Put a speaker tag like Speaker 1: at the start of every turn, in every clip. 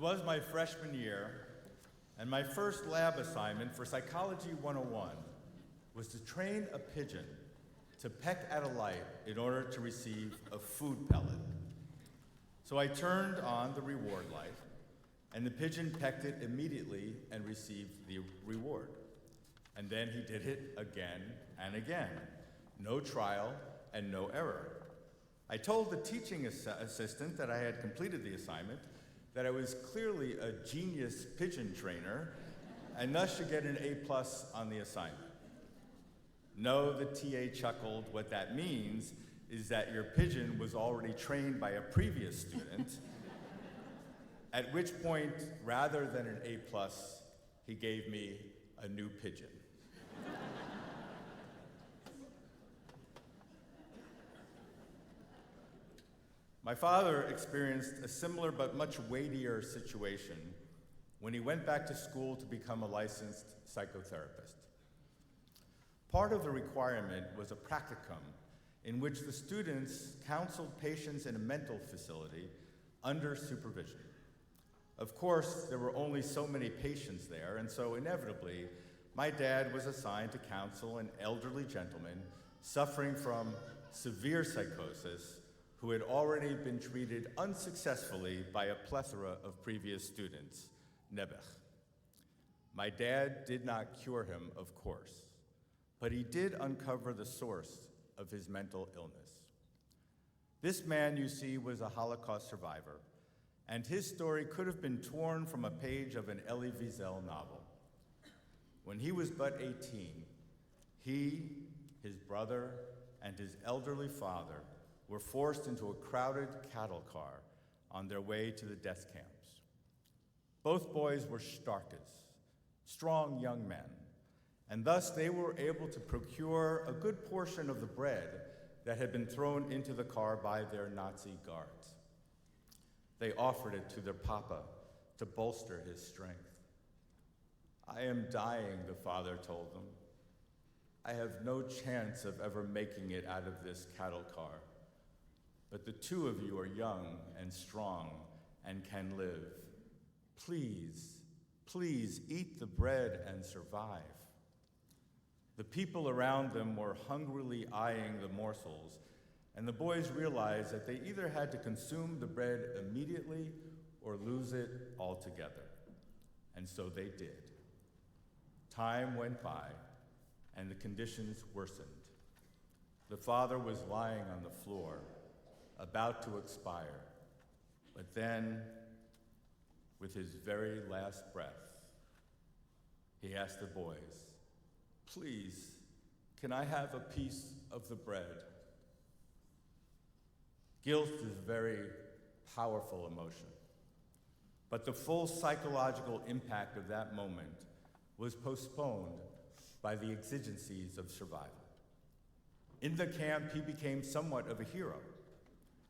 Speaker 1: was my freshman year, and my first lab assignment for Psychology 101 was to train a pigeon to peck at a light in order to receive a food pellet. So I turned on the reward light, and the pigeon pecked it immediately and received the reward. And then he did it again and again. No trial and no error. I told the teaching assistant that I had completed the assignment, that I was clearly a genius pigeon trainer, and thus should get an A+ on the assignment. No, the TA chuckled. What that means is that your pigeon was already trained by a previous student, at which point, rather than an A+, he gave me a new pigeon. My father experienced a similar but much weightier situation when he went back to school to become a licensed psychotherapist. Part of the requirement was a practicum in which the students counseled patients in a mental facility under supervision. Of course, there were only so many patients there, and so inevitably, my dad was assigned to counsel an elderly gentleman suffering from severe psychosis who had already been treated unsuccessfully by a plethora of previous students, Nebuch. My dad did not cure him, of course, but he did uncover the source of his mental illness. This man, you see, was a Holocaust survivor, and his story could have been torn from a page of an Elie Wiesel novel. When he was but 18, he, his brother, and his elderly father were forced into a crowded cattle car on their way to the death camps. Both boys were Starkes, strong young men, and thus they were able to procure a good portion of the bread that had been thrown into the car by their Nazi guards. They offered it to their papa to bolster his strength. "I am dying," the father told them. "I have no chance of ever making it out of this cattle car. But the two of you are young and strong and can live. Please, please eat the bread and survive." The people around them were hungrily eyeing the morsels, and the boys realized that they either had to consume the bread immediately or lose it altogether. And so they did. Time went by, and the conditions worsened. The father was lying on the floor, about to expire, but then, with his very last breath, he asked the boys, "Please, can I have a piece of the bread?" Guilt is a very powerful emotion, but the full psychological impact of that moment was postponed by the exigencies of survival. In the camp, he became somewhat of a hero,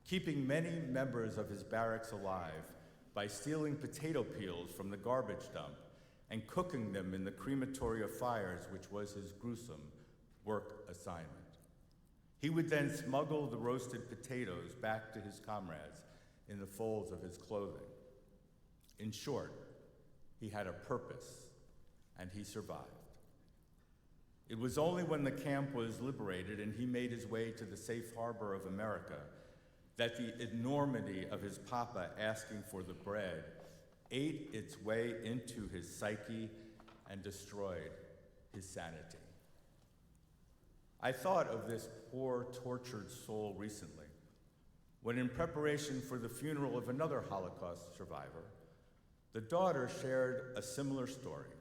Speaker 1: keeping many members of his barracks alive by stealing potato peels from the garbage dump and cooking them in the crematory of fires, which was his gruesome work assignment. He would then smuggle the roasted potatoes back to his comrades in the folds of his clothing. In short, he had a purpose, and he survived. It was only when the camp was liberated and he made his way to the safe harbor of America that the enormity of his papa asking for the bread ate its way into his psyche and destroyed his sanity. I thought of this poor, tortured soul recently, when in preparation for the funeral of another Holocaust survivor, the daughter shared a similar story.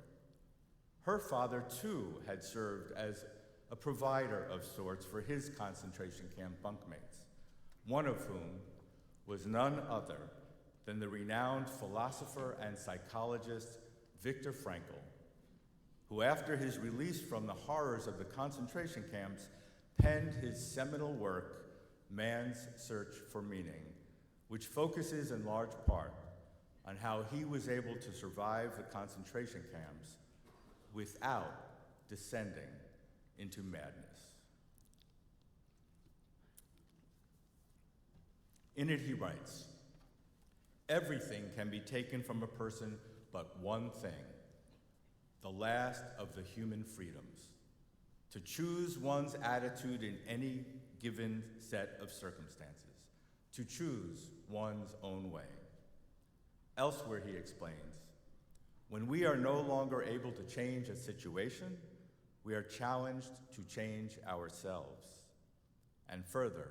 Speaker 1: Her father, too, had served as a provider of sorts for his concentration camp bunkmates, one of whom was none other than the renowned philosopher and psychologist Viktor Frankl, who after his release from the horrors of the concentration camps penned his seminal work, Man's Search for Meaning, which focuses in large part on how he was able to survive the concentration camps without descending into madness. In it he writes, everything can be taken from a person but one thing, the last of the human freedoms, to choose one's attitude in any given set of circumstances, to choose one's own way. Elsewhere, he explains, when we are no longer able to change a situation, we are challenged to change ourselves. And further,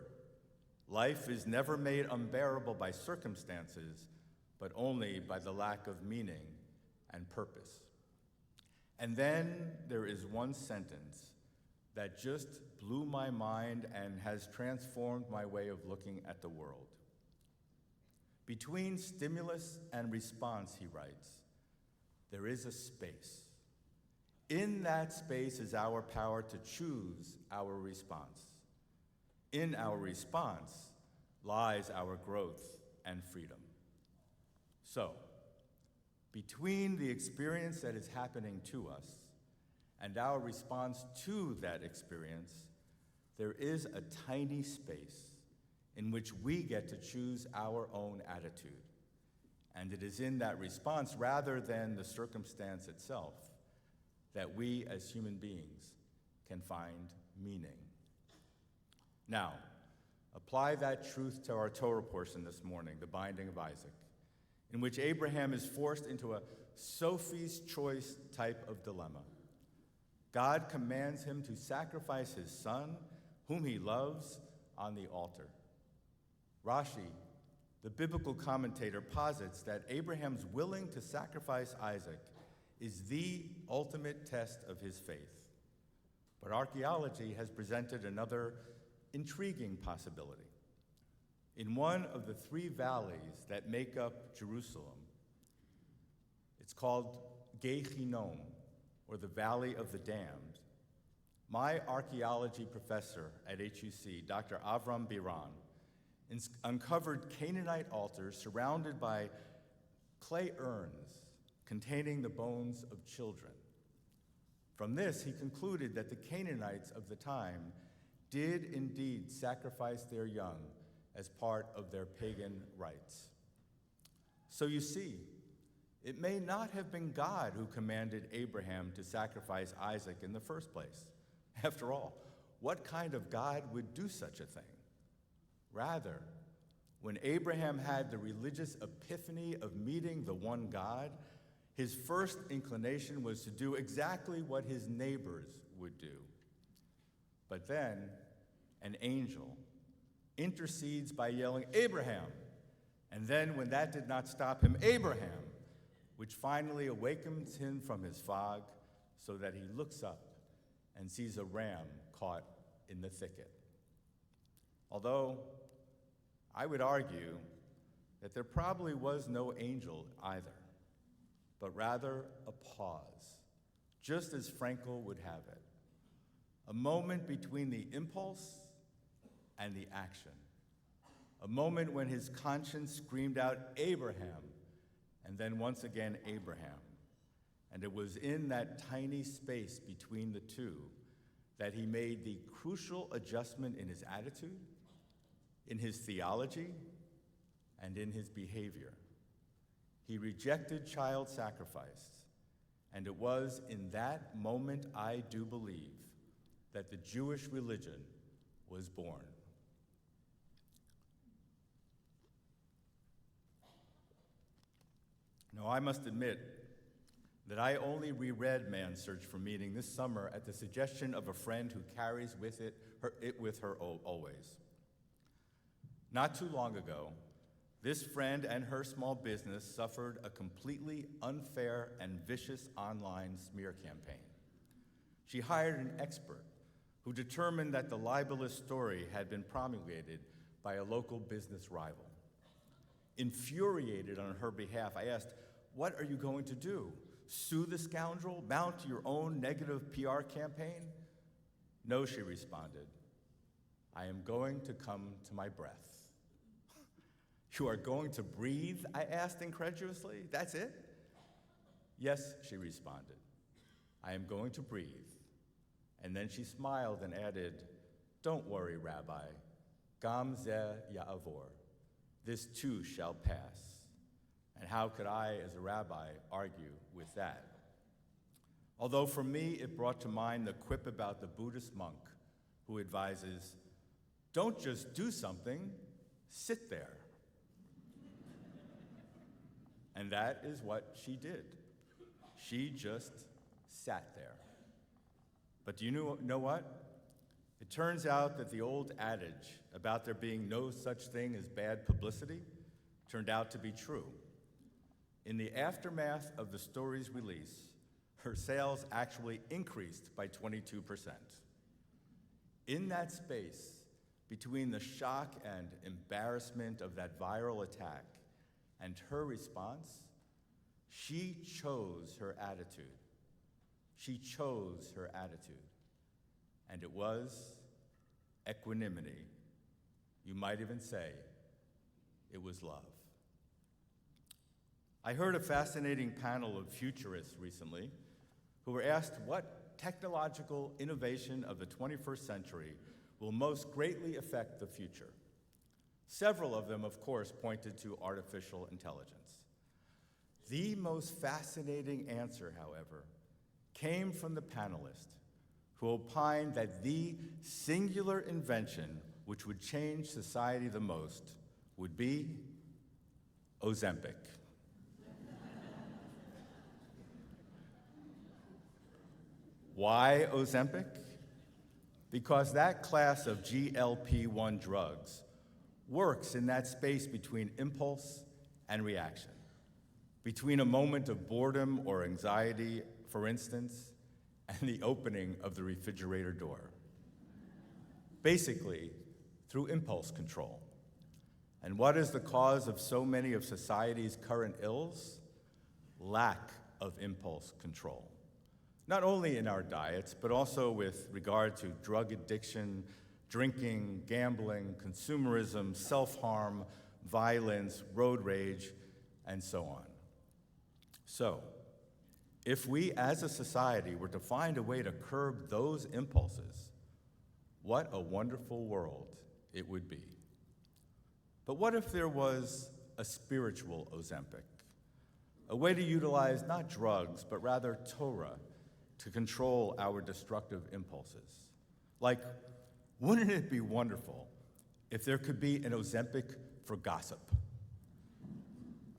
Speaker 1: life is never made unbearable by circumstances, but only by the lack of meaning and purpose. And then there is one sentence that just blew my mind and has transformed my way of looking at the world. Between stimulus and response, he writes, there is a space. In that space is our power to choose our response. In our response lies our growth and freedom. So, between the experience that is happening to us and our response to that experience, there is a tiny space in which we get to choose our own attitude. And it is in that response, rather than the circumstance itself, that we as human beings can find meaning. Now, apply that truth to our Torah portion this morning, the binding of Isaac, in which Abraham is forced into a Sophie's choice type of dilemma. God commands him to sacrifice his son, whom he loves, on the altar. Rashi, the biblical commentator, posits that Abraham's willing to sacrifice Isaac is the ultimate test of his faith. But archaeology has presented another intriguing possibility. In one of the three valleys that make up Jerusalem, it's called Gei Hinnom, or the Valley of the Damned. My archaeology professor at HUC, Dr. Avram Biran, uncovered Canaanite altars surrounded by clay urns containing the bones of children. From this, he concluded that the Canaanites of the time did indeed sacrifice their young as part of their pagan rites. So you see, it may not have been God who commanded Abraham to sacrifice Isaac in the first place. After all, what kind of God would do such a thing? Rather, when Abraham had the religious epiphany of meeting the one God, his first inclination was to do exactly what his neighbors would do. But then, an angel intercedes by yelling, "Abraham!" And then, when that did not stop him, "Abraham!" which finally awakens him from his fog so that he looks up and sees a ram caught in the thicket. Although, I would argue that there probably was no angel either, but rather a pause, just as Frankl would have it. A moment between the impulse and the action. A moment when his conscience screamed out, "Abraham," and then once again, "Abraham." And it was in that tiny space between the two that he made the crucial adjustment in his attitude, in his theology, and in his behavior. He rejected child sacrifice, and it was in that moment, I do believe, that the Jewish religion was born. Now, I must admit that I only reread Man's Search for Meaning this summer at the suggestion of a friend who carries it with her always. Not too long ago, this friend and her small business suffered a completely unfair and vicious online smear campaign. She hired an expert who determined that the libelous story had been promulgated by a local business rival. Infuriated on her behalf, I asked, "What are you going to do? Sue the scoundrel? Mount your own negative PR campaign?" "No," she responded. "I am going to come to my breath." "You are going to breathe?" I asked incredulously. "That's it?" "Yes," she responded. "I am going to breathe." And then she smiled and added, "Don't worry, Rabbi. Gam ze ya'avor. This too shall pass." And how could I, as a rabbi, argue with that? Although for me, it brought to mind the quip about the Buddhist monk who advises, don't just do something, sit there. And that is what she did. She just sat there. But do you know what? It turns out that the old adage about there being no such thing as bad publicity turned out to be true. In the aftermath of the story's release, her sales actually increased by 22%. In that space, between the shock and embarrassment of that viral attack and her response, she chose her attitude. She chose her attitude. And it was equanimity. You might even say it was love. I heard a fascinating panel of futurists recently who were asked what technological innovation of the 21st century will most greatly affect the future. Several of them, of course, pointed to artificial intelligence. The most fascinating answer, however, came from the panelist who opined that the singular invention which would change society the most would be Ozempic. Why Ozempic? Because that class of GLP-1 drugs works in that space between impulse and reaction, between a moment of boredom or anxiety, for instance, and the opening of the refrigerator door. Basically, through impulse control. And what is the cause of so many of society's current ills? Lack of impulse control. Not only in our diets, but also with regard to drug addiction, drinking, gambling, consumerism, self-harm, violence, road rage, and so on. So, if we as a society were to find a way to curb those impulses, what a wonderful world it would be. But what if there was a spiritual Ozempic? A way to utilize not drugs, but rather Torah to control our destructive impulses. Like, wouldn't it be wonderful if there could be an Ozempic for gossip?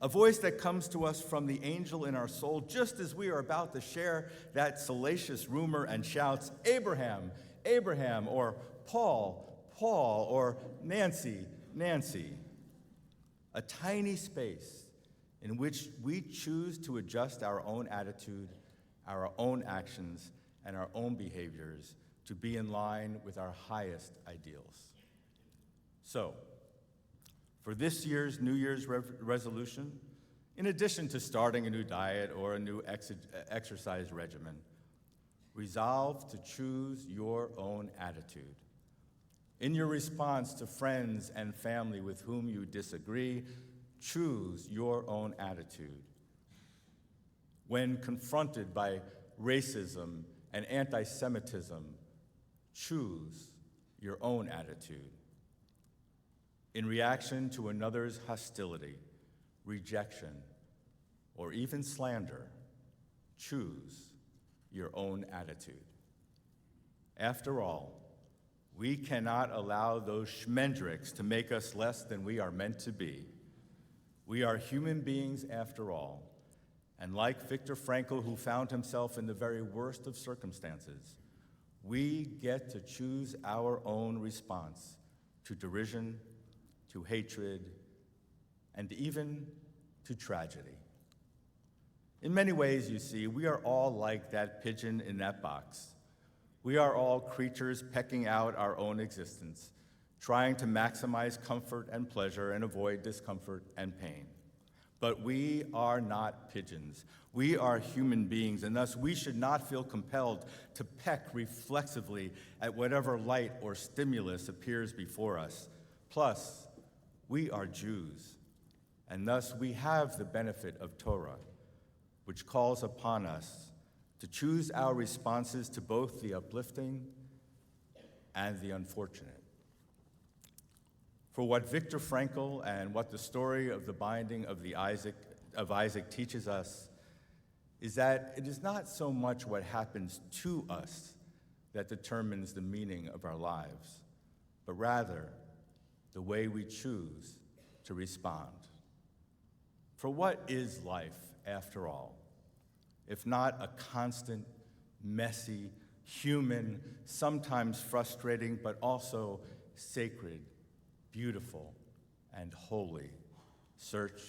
Speaker 1: A voice that comes to us from the angel in our soul just as we are about to share that salacious rumor and shouts, Abraham, Abraham, or Paul, Paul, or Nancy, Nancy. A tiny space in which we choose to adjust our own attitude, our own actions, and our own behaviors to be in line with our highest ideals. So, for this year's New Year's resolution, in addition to starting a new diet or a new exercise regimen, resolve to choose your own attitude. In your response to friends and family with whom you disagree, choose your own attitude. When confronted by racism and anti-Semitism, choose your own attitude. In reaction to another's hostility, rejection, or even slander, choose your own attitude. After all, we cannot allow those schmendricks to make us less than we are meant to be. We are human beings after all, and like Viktor Frankl, who found himself in the very worst of circumstances, we get to choose our own response to derision, to hatred, and even to tragedy. In many ways, you see, we are all like that pigeon in that box. We are all creatures pecking out our own existence, trying to maximize comfort and pleasure and avoid discomfort and pain. But we are not pigeons. We are human beings, and thus we should not feel compelled to peck reflexively at whatever light or stimulus appears before us. Plus, we are Jews, and thus we have the benefit of Torah, which calls upon us to choose our responses to both the uplifting and the unfortunate. For what Viktor Frankl and what the story of the binding of the of Isaac teaches us is that it is not so much what happens to us that determines the meaning of our lives, but rather the way we choose to respond. For what is life, after all, if not a constant, messy, human, sometimes frustrating, but also sacred, beautiful, and holy search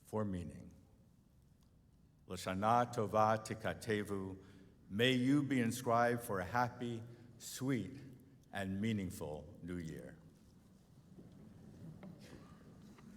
Speaker 1: for meaning? L'shana tova tikatevu, may you be inscribed for a happy, sweet, and meaningful new year.